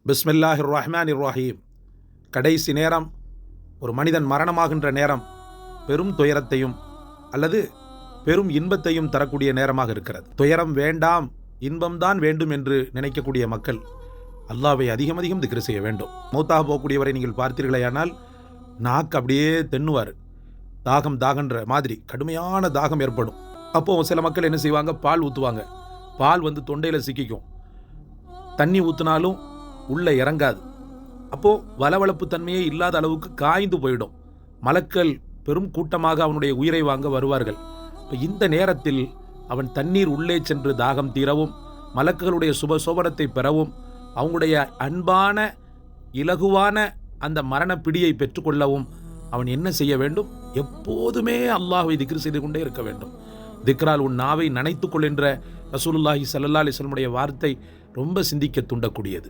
பிஸ்மில்லாஹிர் ரஹ்மானிர் ரஹீம். கடைசி நேரம், ஒரு மனிதன் மரணமாகின்ற நேரம் பெரும் துயரத்தையும் அல்லது பெரும் இன்பத்தையும் தரக்கூடிய நேரமாக இருக்கிறது. துயரம் வேண்டாம், இன்பம்தான் வேண்டும் என்று நினைக்கக்கூடிய மக்கள் அல்லாஹ்வை அதிகம் அதிகம் திக்ரு செய்ய வேண்டும். மௌத்தாக போகக்கூடியவரை நீங்கள் பார்த்தீர்களேயானால் நாக்கு அப்படியே தென்னுவார். தாகன்ற மாதிரி கடுமையான தாகம் ஏற்படும். அப்போது சில மக்கள் என்ன செய்வாங்க, பால் ஊற்றுவாங்க. பால் தொண்டையில் சிக்கிக்கும். தண்ணி ஊற்றினாலும் உள்ளே இறங்காது. அப்போது வளவளப்பு தன்மையே இல்லாத அளவுக்கு காய்ந்து போயிடும். மலக்கள் பெரும் கூட்டமாக அவனுடைய உயிரை வாங்க வருவார்கள். இப்போ இந்த நேரத்தில் அவன் தண்ணீர் உள்ளே சென்று தாகம் தீரவும், மலக்குகளுடைய சுபசோபனத்தை பெறவும், அவங்களுடைய அன்பான இலகுவான அந்த மரணப்பிடியை பெற்றுக்கொள்ளவும் அவன் என்ன செய்ய வேண்டும்? எப்போதுமே அல்லாஹ்வை திக்ர் செய்து கொண்டே இருக்க வேண்டும். திக்ரால் உன் நாவை நனைத்துக் கொள் என்ற ரசூலுல்லாஹி ஸல்லல்லாஹு அலைஹி வஸல்லம் வார்த்தை ரொம்ப சிந்திக்க தூண்டக்கூடியது.